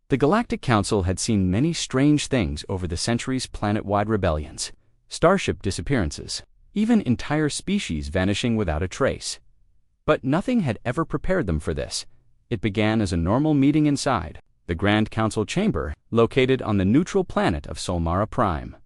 The Galactic Council had seen many strange things over the centuries: planet-wide rebellions, starship disappearances, even entire species vanishing without a trace. But nothing had ever prepared them for this. It began as a normal meeting inside the Grand Council chamber, located on the neutral planet of Solmara Prime.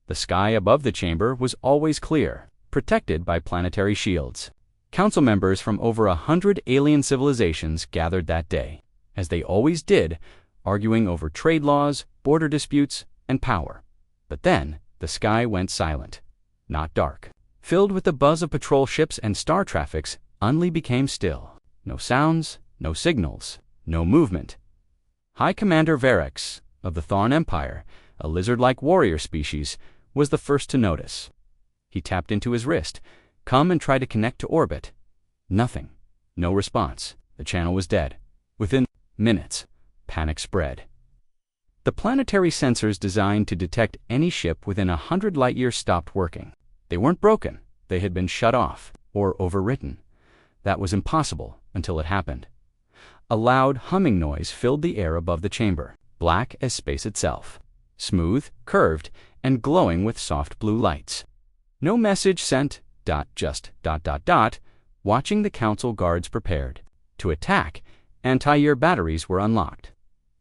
The sky above the chamber was always clear, protected by planetary shields. Council members from over 100 alien civilizations gathered that day, as they always did, arguing over trade laws, border disputes, and power. But then, the sky went silent. Not dark. Filled with the buzz of patrol ships and star traffics, Unli became still. No sounds, no signals, no movement. High Commander Verex, of the Tharn Empire, a lizard-like warrior species, was the first to notice. He tapped into his wrist, come and try to connect to orbit. Nothing. No response. The channel was dead. Within minutes, panic spread. The planetary sensors designed to detect any ship within 100 light-years stopped working. They weren't broken. They had been shut off or overwritten. That was impossible until it happened. A loud humming noise filled the air above the chamber, black as space itself, smooth, curved, and glowing with soft blue lights. No message sent, just ... Watching the council guards prepared. To attack, anti-air batteries were unlocked.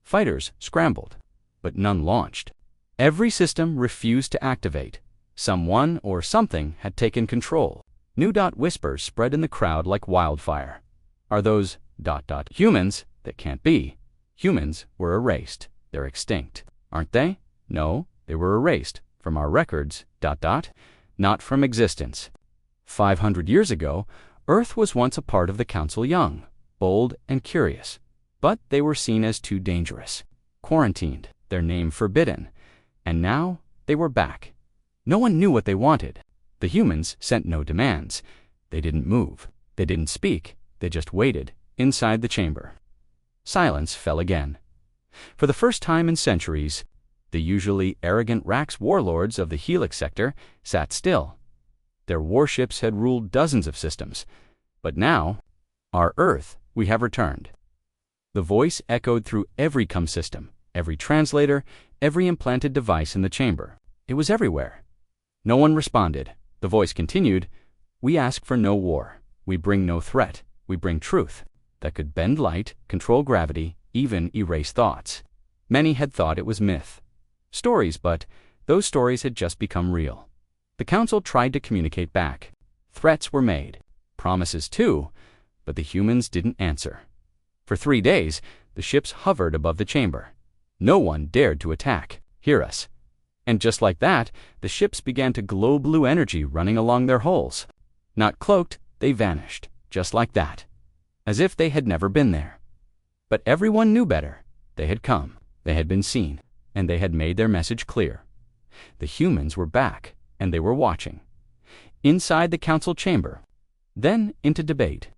Fighters scrambled, but none launched. Every system refused to activate. Someone or something had taken control. New whispers spread in the crowd like wildfire. Are those ... humans? That can't be. Humans were erased. They're extinct. Aren't they? No, they were erased from our records ... not from existence. 500 years ago, Earth was once a part of the Council, young, bold, and curious. But they were seen as too dangerous, quarantined, their name forbidden. And now they were back. No one knew what they wanted. The humans sent no demands. They didn't move. They didn't speak. They just waited inside the chamber. Silence fell again. For the first time in centuries, the usually arrogant Rax warlords of the Helix sector sat still. Their warships had ruled dozens of systems. But now, our Earth, we have returned. The voice echoed through every com system, every translator, every implanted device in the chamber. It was everywhere. No one responded. The voice continued, we ask for no war. We bring no threat. We bring truth that could bend light, control gravity, even erase thoughts. Many had thought it was myth. Stories, but those stories had just become real. The Council tried to communicate back. Threats were made. Promises too, but the humans didn't answer. For 3 days, the ships hovered above the chamber. No one dared to attack. Hear us. And just like that, the ships began to glow blue energy running along their hulls. Not cloaked, they vanished, just like that, as if they had never been there. But everyone knew better. They had come, they had been seen, and they had made their message clear. The humans were back, and they were watching. Inside the Council chamber, then into debate,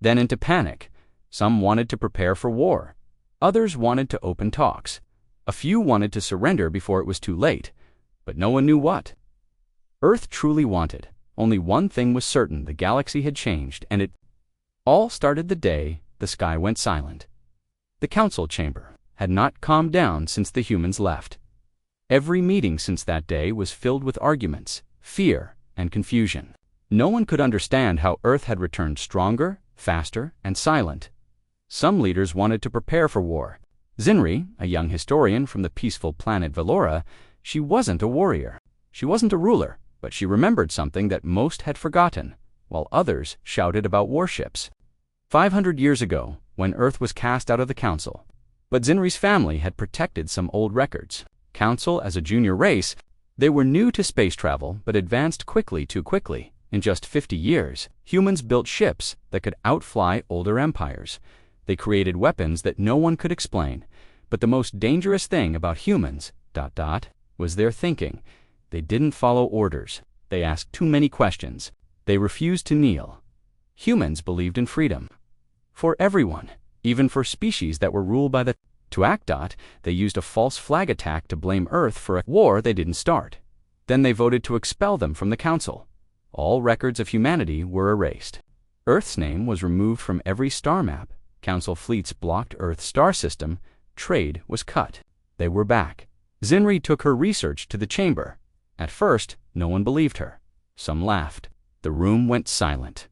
then into panic. Some wanted to prepare for war. Others wanted to open talks. A few wanted to surrender before it was too late, but no one knew what. Earth truly wanted. Only one thing was certain: the galaxy had changed, and it all started the day the sky went silent. The Council chamber had not calmed down since the humans left. Every meeting since that day was filled with arguments, fear, and confusion. No one could understand how Earth had returned stronger, faster, and silent. Some leaders wanted to prepare for war. Zinri, a young historian from the peaceful planet Valora, she wasn't a warrior. She wasn't a ruler, but she remembered something that most had forgotten, while others shouted about warships. 500 years ago, when Earth was cast out of the Council. But Zinri's family had protected some old records. Council as a junior race, they were new to space travel but advanced too quickly. In just 50 years, humans built ships that could outfly older empires. They created weapons that no one could explain. But the most dangerous thing about humans, ... was their thinking. They didn't follow orders. They asked too many questions. They refused to kneel. Humans believed in freedom. For everyone, even for species that were ruled by the... To act, they used a false flag attack to blame Earth for a war they didn't start. Then they voted to expel them from the Council. All records of humanity were erased. Earth's name was removed from every star map. Council fleets blocked Earth's star system. Trade was cut. They were back. Zinri took her research to the chamber. At first, no one believed her. Some laughed. The room went silent.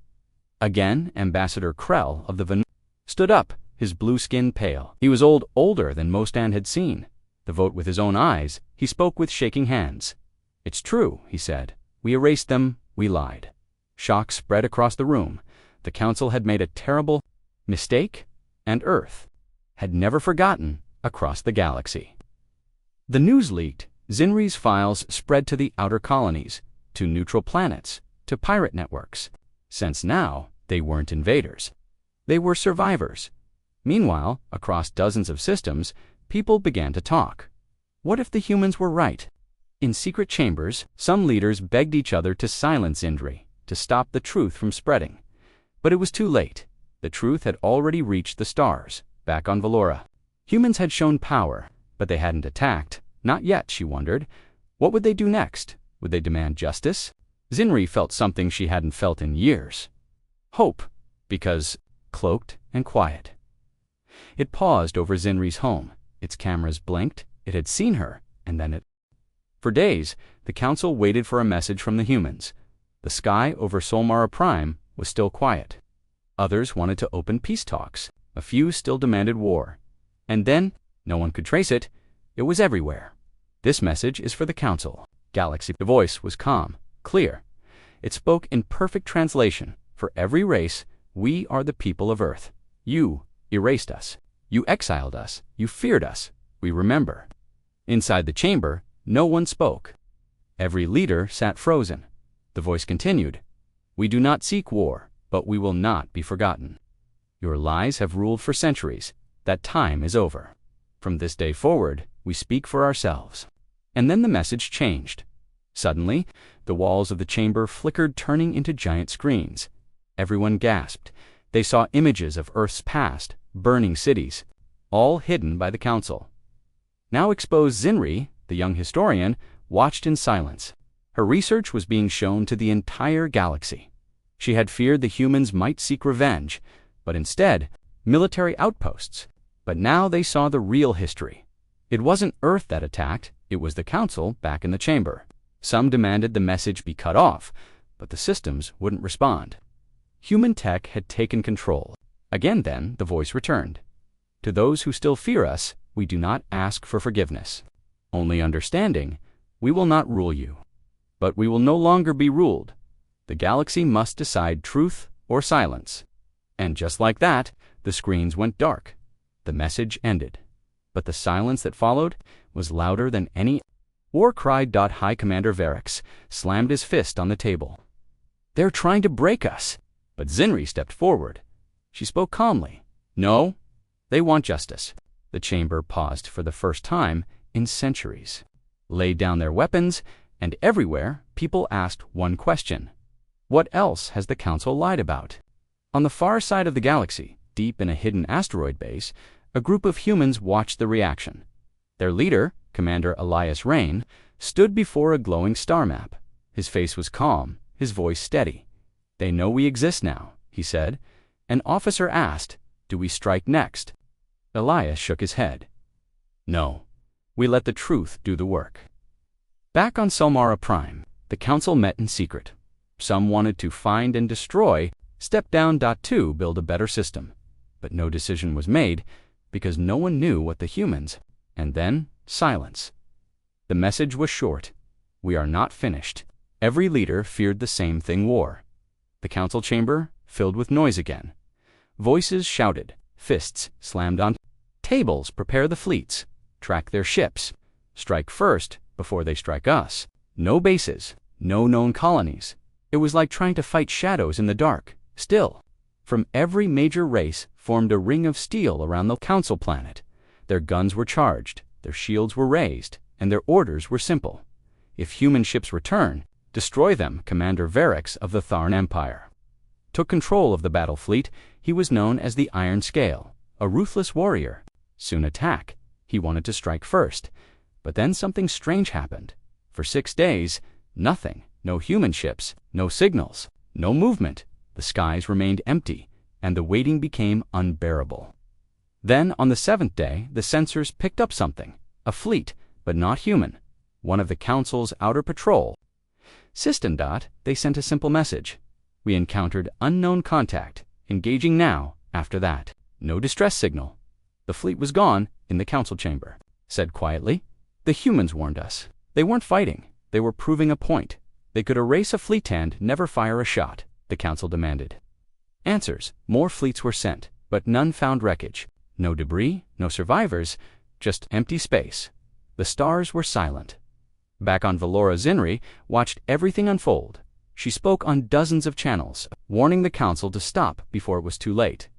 Again, Ambassador Krell of the Van stood up, his blue skin pale. He was older than most Anne had seen. The vote with his own eyes, he spoke with shaking hands. "It's true," he said. "We erased them, we lied." Shock spread across the room. The Council had made a terrible mistake, and Earth had never forgotten across the galaxy. The news leaked. Zinri's files spread to the outer colonies, to neutral planets, to pirate networks. Since now, they weren't invaders. They were survivors. Meanwhile, across dozens of systems, people began to talk. What if the humans were right? In secret chambers, some leaders begged each other to silence Indri, to stop the truth from spreading. But it was too late. The truth had already reached the stars, back on Valora. Humans had shown power, but they hadn't attacked. Not yet, she wondered. What would they do next? Would they demand justice? Zinri felt something she hadn't felt in years. Hope, because cloaked and quiet. It paused over Zinri's home. Its cameras blinked. It had seen her, and then it... For days, the Council waited for a message from the humans. The sky over Solmara Prime was still quiet. Others wanted to open peace talks. A few still demanded war. And then, no one could trace it. It was everywhere. "This message is for the Council. Galaxy." The voice was calm, clear. It spoke in perfect translation. "For every race, we are the people of Earth. You erased us. You exiled us. You feared us. We remember." Inside the chamber, no one spoke. Every leader sat frozen. The voice continued. "We do not seek war, but we will not be forgotten. Your lies have ruled for centuries. That time is over. From this day forward, we speak for ourselves." And then the message changed. Suddenly, the walls of the chamber flickered, turning into giant screens. Everyone gasped. They saw images of Earth's past, burning cities, all hidden by the Council. Now exposed, Zinri, the young historian, watched in silence. Her research was being shown to the entire galaxy. She had feared the humans might seek revenge, but instead, military outposts. But now they saw the real history. It wasn't Earth that attacked, it was the Council back in the chamber. Some demanded the message be cut off, but the systems wouldn't respond. Human tech had taken control. Again then, the voice returned. "To those who still fear us, we do not ask for forgiveness. Only understanding. We will not rule you. But we will no longer be ruled. The galaxy must decide truth or silence." And just like that, the screens went dark. The message ended. But the silence that followed was louder than any war cry. High Commander Varix slammed his fist on the table. "They're trying to break us." But Zinri stepped forward. She spoke calmly. "No, they want justice." The chamber paused for the first time in centuries, laid down their weapons, and everywhere people asked one question. What else has the Council lied about? On the far side of the galaxy, deep in a hidden asteroid base, a group of humans watched the reaction. Their leader, Commander Elias Rain, stood before a glowing star map. His face was calm, his voice steady. "They know we exist now," he said. An officer asked, "Do we strike next?" Elias shook his head. "No, we let the truth do the work." Back on Solmara Prime, the Council met in secret. Some wanted to find and destroy, step down. To build a better system. But no decision was made, because no one knew what the humans... And then, silence. The message was short. We are not finished. Every leader feared the same thing: war. The Council chamber filled with noise again. Voices shouted. Fists slammed on tables. Prepare the fleets. Track their ships. Strike first before they strike us. No bases. No known colonies. It was like trying to fight shadows in the dark. Still, from every major race formed a ring of steel around the Council planet. Their guns were charged, their shields were raised, and their orders were simple. If human ships return, destroy them. Commander Varix of the Tharn Empire took control of the battle fleet. He was known as the Iron Scale, a ruthless warrior. Soon attack. He wanted to strike first. But then something strange happened. For 6 days, nothing. No human ships, no signals, no movement. The skies remained empty, and the waiting became unbearable. Then, on the seventh day, the sensors picked up something. A fleet, but not human. One of the Council's outer patrol. System. They sent a simple message. We encountered unknown contact. Engaging now. After that, no distress signal. The fleet was gone in the Council chamber. Said quietly, the humans warned us. They weren't fighting. They were proving a point. They could erase a fleet and never fire a shot, the Council demanded. Answers. More fleets were sent, but none found wreckage. No debris, no survivors, just empty space. The stars were silent. Back on Valora, Zinri watched everything unfold. She spoke on dozens of channels, warning the Council to stop before it was too late.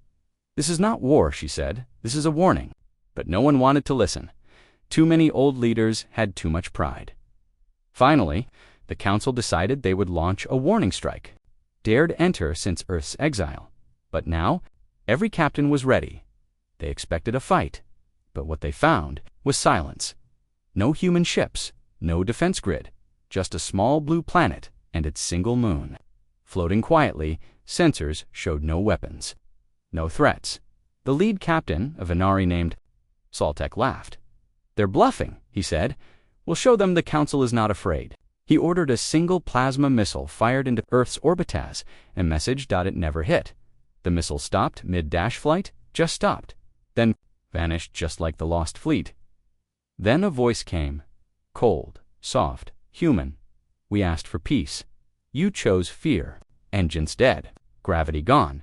This is not war, she said. This is a warning. But no one wanted to listen. Too many old leaders had too much pride. Finally, the Council decided they would launch a warning strike. Dared enter since Earth's exile. But now, every captain was ready. They expected a fight. But what they found was silence. No human ships, no defense grid, just a small blue planet and its single moon. Floating quietly, sensors showed no weapons. No threats. The lead captain, a Venari named Saltek, laughed. They're bluffing, he said. We'll show them the Council is not afraid. He ordered a single plasma missile fired into Earth's orbitaz and messaged it never hit. The missile stopped mid-dash flight, just stopped, then vanished just like the lost fleet. Then a voice came, cold, soft, human. We asked for peace. You chose fear. Engines dead. Gravity gone.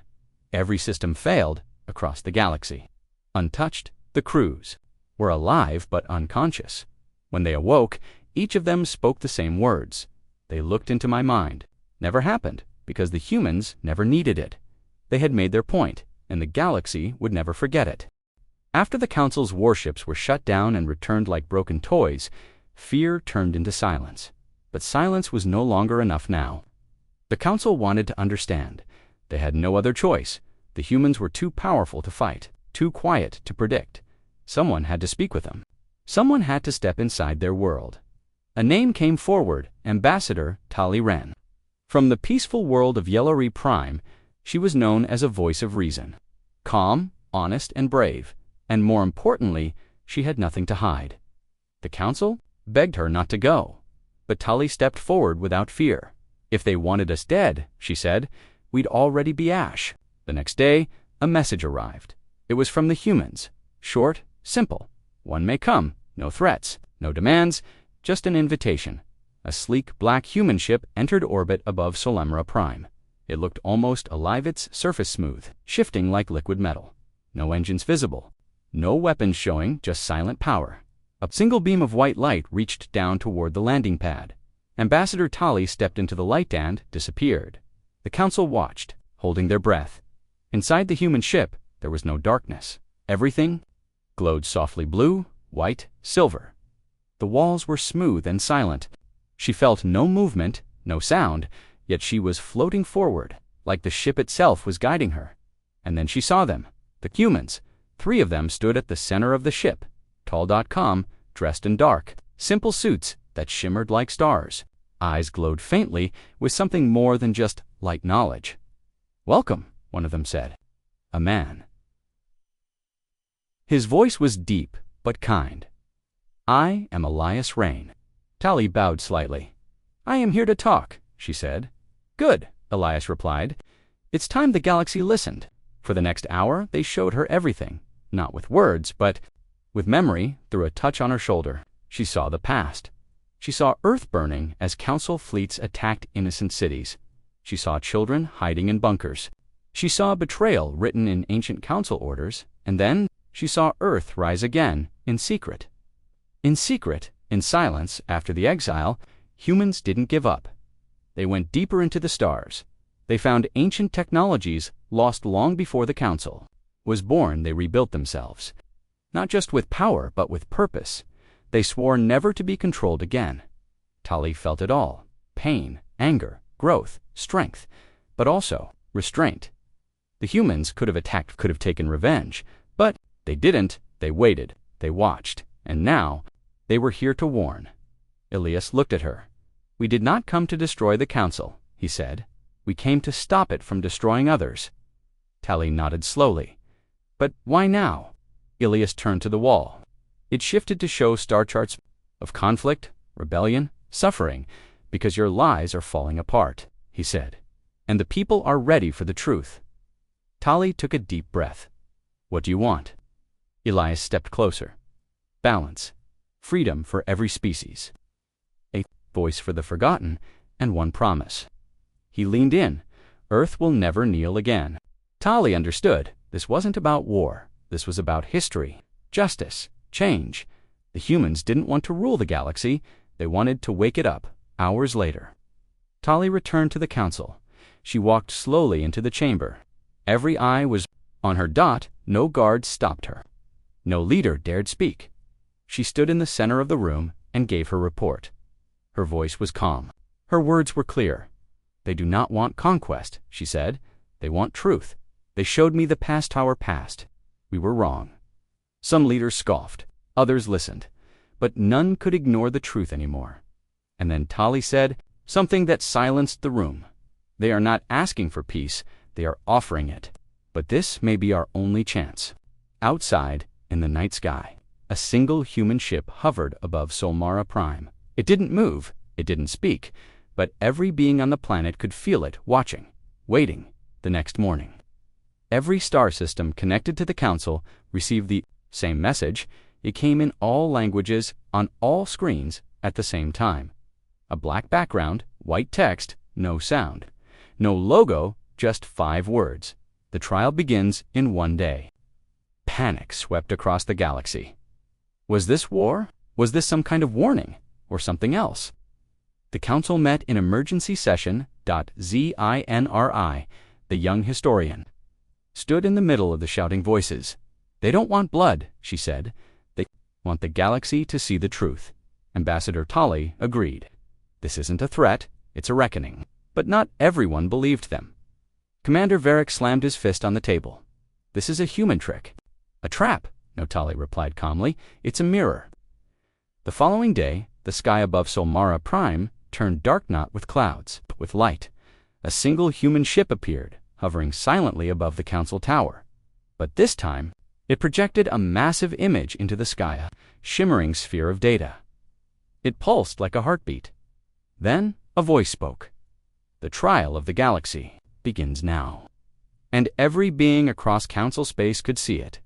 Every system failed across the galaxy. Untouched, the crews were alive but unconscious. When they awoke, each of them spoke the same words. They looked into my mind. Never happened, because the humans never needed it. They had made their point, and the galaxy would never forget it. After the Council's warships were shut down and returned like broken toys, fear turned into silence. But silence was no longer enough now. The Council wanted to understand. They had no other choice. The humans were too powerful to fight, too quiet to predict. Someone had to speak with them. Someone had to step inside their world. A name came forward, Ambassador Tali Ren. From the peaceful world of Yellowry Prime, she was known as a voice of reason. Calm, honest, and brave. And more importantly, she had nothing to hide. The Council begged her not to go. But Tali stepped forward without fear. If they wanted us dead, she said, we'd already be ash. The next day, a message arrived. It was from the humans. Short, simple. One may come. No threats, no demands, just an invitation. A sleek black human ship entered orbit above Solemra Prime. It looked almost alive, its surface smooth, shifting like liquid metal. No engines visible. No weapons showing, just silent power. A single beam of white light reached down toward the landing pad. Ambassador Tali stepped into the light and disappeared. The Council watched, holding their breath. Inside the human ship, there was no darkness. Everything glowed softly blue, white, silver. The walls were smooth and silent. She felt no movement, no sound, yet she was floating forward, like the ship itself was guiding her. And then she saw them, the humans. 3 of them stood at the center of the ship, tall, dressed in dark, simple suits that shimmered like stars. Eyes glowed faintly with something more than just light knowledge. Welcome, one of them said. A man. His voice was deep, but kind. I am Elias Rain. Tali bowed slightly. I am here to talk, she said. Good, Elias replied. It's time the galaxy listened. For the next hour, they showed her everything, not with words, but with memory through a touch on her shoulder. She saw the past. She saw Earth burning as Council fleets attacked innocent cities. She saw children hiding in bunkers. She saw betrayal written in ancient Council orders, and then she saw Earth rise again, in secret. In secret, in silence, after the exile, humans didn't give up. They went deeper into the stars. They found ancient technologies lost long before the Council was born. They rebuilt themselves. Not just with power, but with purpose. They swore never to be controlled again. Tali felt it all. Pain, anger, growth, strength, but also restraint. The humans could have attacked, could have taken revenge, but they didn't. They waited. They watched. And now, they were here to warn. Elias looked at her. We did not come to destroy the Council, he said. We came to stop it from destroying others. Tali nodded slowly. But why now? Ilias turned to the wall. It shifted to show star charts of conflict, rebellion, suffering, because your lies are falling apart, he said. And the people are ready for the truth. Tali took a deep breath. What do you want? Elias stepped closer. Balance. Freedom for every species. A voice for the forgotten, and one promise. He leaned in. Earth will never kneel again. Tali understood. This wasn't about war. This was about history, justice, change. The humans didn't want to rule the galaxy. They wanted to wake it up, hours later. Tali returned to the council. She walked slowly into the chamber. Every eye was on her. No guard stopped her. No leader dared speak. She stood in the center of the room and gave her report. Her voice was calm. Her words were clear. They do not want conquest, she said. They want truth. They showed me the past our past. We were wrong. Some leaders scoffed. Others listened. But none could ignore the truth anymore. And then Tali said something that silenced the room. They are not asking for peace. They are offering it. But this may be our only chance. Outside, in the night sky, a single human ship hovered above Solmara Prime. It didn't move. It didn't speak. But every being on the planet could feel it, watching, waiting, the next morning. Every star system connected to the council received the same message. It came in all languages, on all screens, at the same time. A black background, white text, no sound. No logo, just 5 words. The trial begins in 1 day. Panic swept across the galaxy. Was this war? Was this some kind of warning? Or something else? The council met in emergency session. Zinri, the young historian, stood in the middle of the shouting voices. They don't want blood, she said. They want the galaxy to see the truth. Ambassador Tali agreed. This isn't a threat, it's a reckoning. But not everyone believed them. Commander Varric slammed his fist on the table. This is a human trick. A trap, no, Tali replied calmly. It's a mirror. The following day, the sky above Solmara Prime turned dark, not with clouds, but with light. A single human ship appeared, hovering silently above the council tower. But this time, it projected a massive image into the sky, a shimmering sphere of data. It pulsed like a heartbeat. Then a voice spoke. The trial of the galaxy begins now. And every being across council space could see it.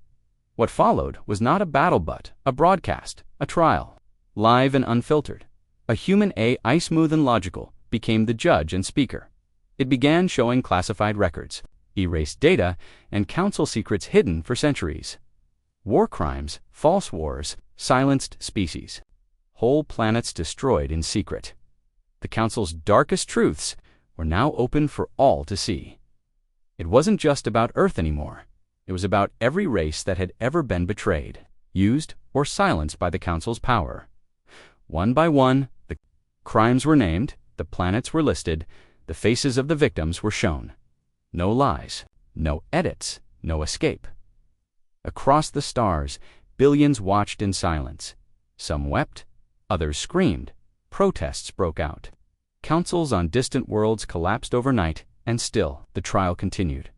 What followed was not a battle but a broadcast, a trial, live and unfiltered. A human AI, smooth and logical, became the judge and speaker. It began showing classified records, erased data, and council secrets hidden for centuries. War crimes, false wars, silenced species. Whole planets destroyed in secret. The council's darkest truths were now open for all to see. It wasn't just about Earth anymore. It was about every race that had ever been betrayed, used, or silenced by the council's power. One by one, the crimes were named, the planets were listed, the faces of the victims were shown. No lies, no edits, no escape. Across the stars, billions watched in silence. Some wept, others screamed. Protests broke out. Councils on distant worlds collapsed overnight, and still the trial continued.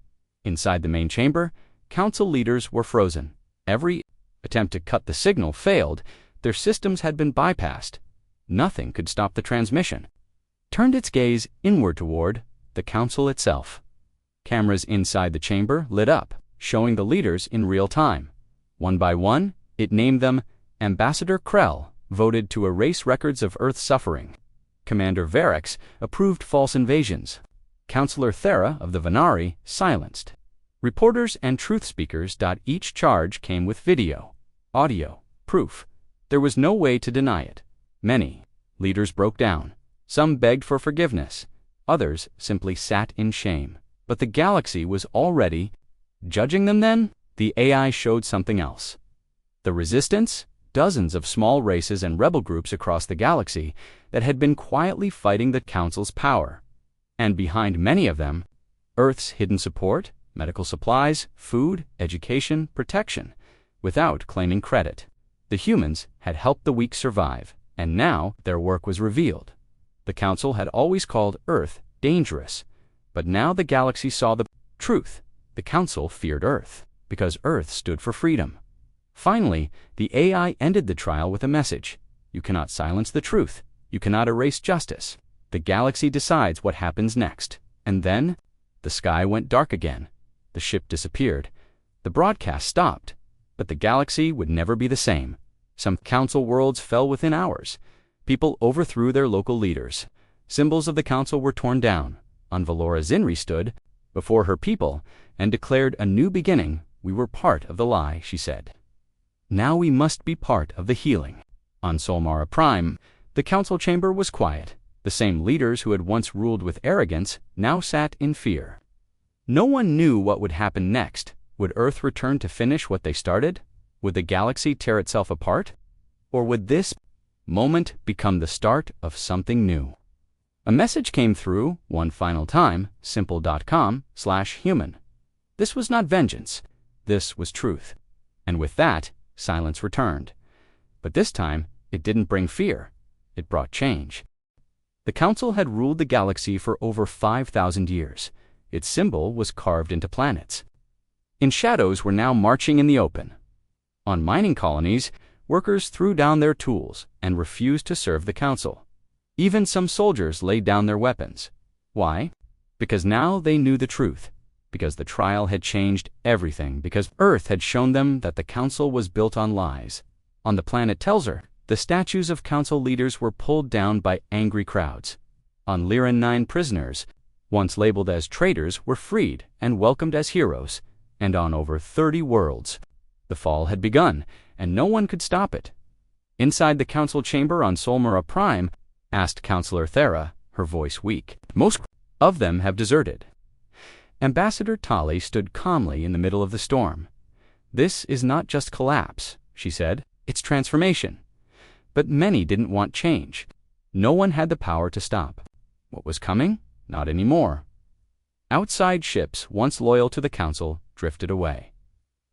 Inside the main chamber, council leaders were frozen. Every attempt to cut the signal failed. Their systems had been bypassed. Nothing could stop the transmission. Turned its gaze inward toward the council itself. Cameras inside the chamber lit up, showing the leaders in real time. One by one, it named them. Ambassador Krell voted to erase records of Earth's suffering. Commander Varric approved false invasions. Counselor Thera of the Venari silenced. Reporters and truth speakers. Each charge came with video, audio, proof. There was no way to deny it. Many leaders broke down. Some begged for forgiveness. Others simply sat in shame. But the galaxy was already judging them then. The AI showed something else. The resistance, dozens of small races and rebel groups across the galaxy that had been quietly fighting the council's power. And behind many of them, Earth's hidden support, medical supplies, food, education, protection, without claiming credit. The humans had helped the weak survive, and now their work was revealed. The council had always called Earth dangerous, but now the galaxy saw the truth. The council feared Earth, because Earth stood for freedom. Finally, the AI ended the trial with a message. You cannot silence the truth. You cannot erase justice. The galaxy decides what happens next. And then, the sky went dark again. The ship disappeared. The broadcast stopped. But the galaxy would never be the same. Some council worlds fell within hours. People overthrew their local leaders. Symbols of the council were torn down. On Valora, Zinri stood before her people and declared a new beginning. We were part of the lie, she said. Now we must be part of the healing. On Solmara Prime, the council chamber was quiet. The same leaders who had once ruled with arrogance now sat in fear. No one knew what would happen next. Would Earth return to finish what they started? Would the galaxy tear itself apart? Or would this moment become the start of something new? A message came through, one final time, simple.com/human. This was not vengeance. This was truth. And with that, silence returned. But this time, it didn't bring fear. It brought change. The Council had ruled the galaxy for over 5,000 years. Its symbol was carved into planets. In shadows were now marching in the open. On mining colonies, workers threw down their tools and refused to serve the Council. Even some soldiers laid down their weapons. Why? Because now they knew the truth. Because the trial had changed everything. Because Earth had shown them that the Council was built on lies. On the planet Telzer, the statues of Council leaders were pulled down by angry crowds. On Lyran 9, prisoners, once labeled as traitors, were freed and welcomed as heroes. And on over 30 worlds, the fall had begun, and no one could stop it. Inside the Council chamber on Solmara Prime, asked Counselor Thera, her voice weak. Most of them have deserted. Ambassador Tali stood calmly in the middle of the storm. This is not just collapse, she said. It's transformation. But many didn't want change. No one had the power to stop. What was coming? Not anymore. Outside ships, once loyal to the Council, drifted away.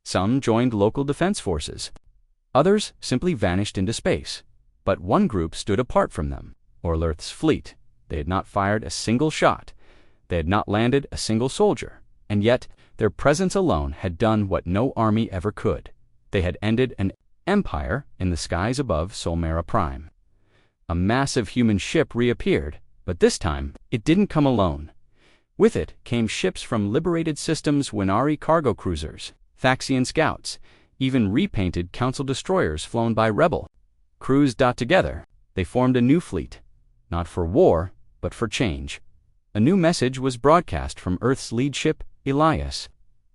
Some joined local defense forces. Others simply vanished into space. But one group stood apart from them. Orlerth's fleet. They had not fired a single shot. They had not landed a single soldier. And yet, their presence alone had done what no army ever could. They had ended an empire in the skies above Solmara Prime. A massive human ship reappeared, but this time, it didn't come alone. With it came ships from liberated systems, Winari cargo cruisers, Thaxian scouts, even repainted Council destroyers flown by rebel crews. Together, they formed a new fleet, not for war, but for change. A new message was broadcast from Earth's lead ship, Elias.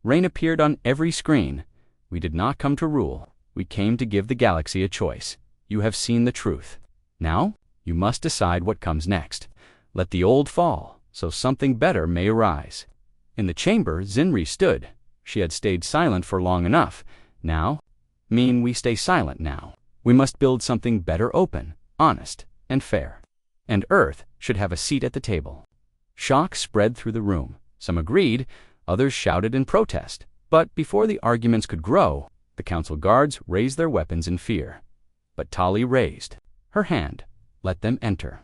Rain appeared on every screen. We did not come to rule. We came to give the galaxy a choice. You have seen the truth. Now, you must decide what comes next. Let the old fall, so something better may arise. In the chamber, Zinri stood. She had stayed silent for long enough. Now, we stay silent now. We must build something better, open, honest, and fair. And Earth should have a seat at the table. Shock spread through the room. Some agreed, others shouted in protest. But before the arguments could grow, the Council guards raised their weapons in fear. But Tali raised her hand. Let them enter.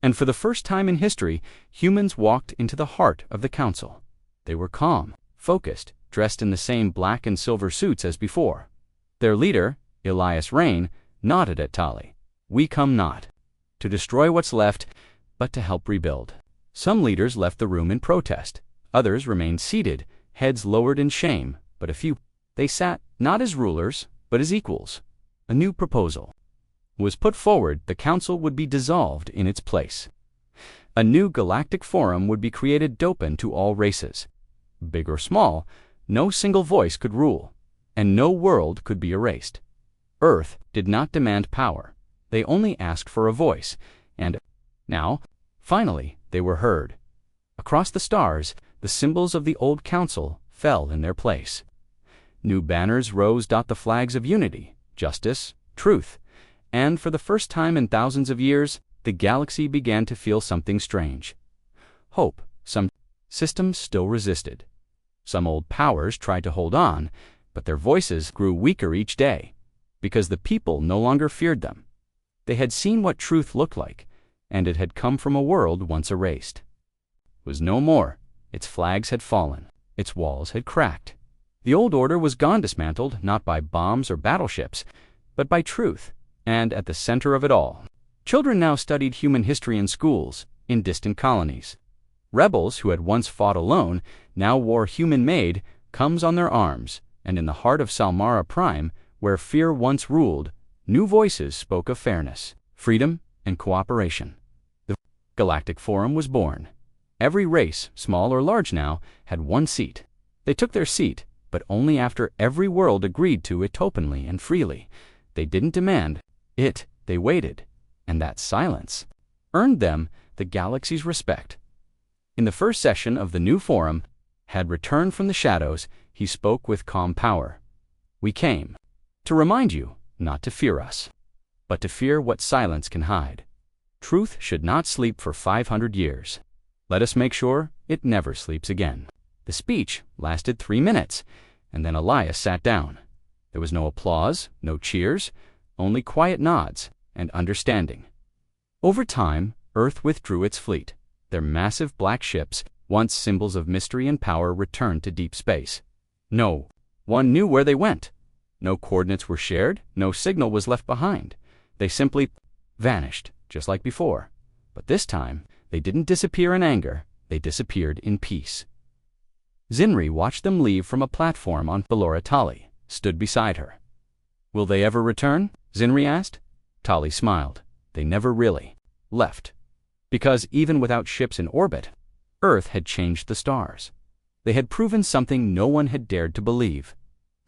And for the first time in history, humans walked into the heart of the Council. They were calm, focused, dressed in the same black and silver suits as before. Their leader, Elias Rain, nodded at Tali. We come not to destroy what's left, but to help rebuild. Some leaders left the room in protest. Others remained seated, heads lowered in shame, but a few. They sat not as rulers, but as equals. A new proposal was put forward. The Council would be dissolved in its place. A new galactic forum would be created, open to all races. Big or small, no single voice could rule, and no world could be erased. Earth did not demand power. They only asked for a voice, and now, finally, they were heard. Across the stars, the symbols of the old Council fell in their place. New banners rose. The flags of unity, justice, truth, and for the first time in thousands of years, the galaxy began to feel something strange. Hope. Some systems still resisted. Some old powers tried to hold on, but their voices grew weaker each day, because the people no longer feared them. They had seen what truth looked like, and it had come from a world once erased. It was no more. Its flags had fallen. Its walls had cracked. The old order was gone, dismantled not by bombs or battleships, but by truth, and at the center of it all. Children now studied human history in schools, in distant colonies. Rebels who had once fought alone now wore human-made comes on their arms, and in the heart of Salmara Prime, where fear once ruled, new voices spoke of fairness, freedom, and cooperation. The Galactic Forum was born. Every race, small or large now, had one seat. They took their seat, but only after every world agreed to it openly and freely. They didn't demand it, they waited, and that silence earned them the galaxy's respect. In the first session of the new forum, had returned from the shadows, he spoke with calm power. We came to remind you not to fear us, but to fear what silence can hide. Truth should not sleep for 500 years. Let us make sure it never sleeps again. The speech lasted 3 minutes, and then Elias sat down. There was no applause, no cheers, only quiet nods and understanding. Over time, Earth withdrew its fleet. Their massive black ships, once symbols of mystery and power, returned to deep space. No one knew where they went. No coordinates were shared, no signal was left behind. They simply vanished, just like before. But this time, they didn't disappear in anger, they disappeared in peace. Zinri watched them leave from a platform on Valora. Tali stood beside her. Will they ever return? Zinri asked. Tali smiled. They never really left. Because even without ships in orbit, Earth had changed the stars. They had proven something no one had dared to believe.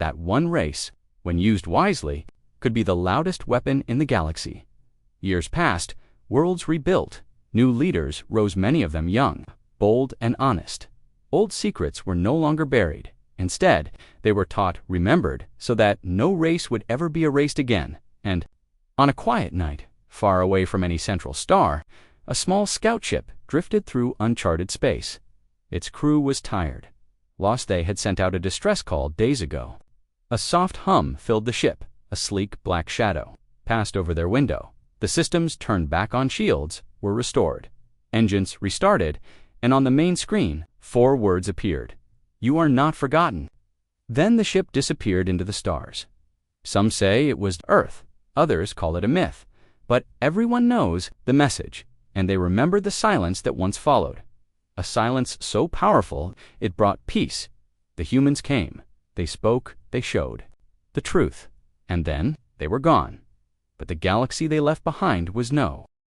That one race, when used wisely, could be the loudest weapon in the galaxy. Years passed, worlds rebuilt, new leaders rose, many of them young, bold and honest. Old secrets were no longer buried. Instead, they were taught, remembered, so that no race would ever be erased again. And on a quiet night, far away from any central star, a small scout ship drifted through uncharted space. Its crew was tired. Lost They had sent out a distress call days ago. A soft hum filled the ship. A sleek black shadow passed over their window. The systems turned back on, shields were restored. Engines restarted, and on the main screen, 4 words appeared. You are not forgotten. Then the ship disappeared into the stars. Some say it was Earth, others call it a myth, but everyone knows the message, and they remember the silence that once followed. A silence so powerful, it brought peace. The humans came. They spoke, they showed the truth, and then they were gone. But the galaxy they left behind was no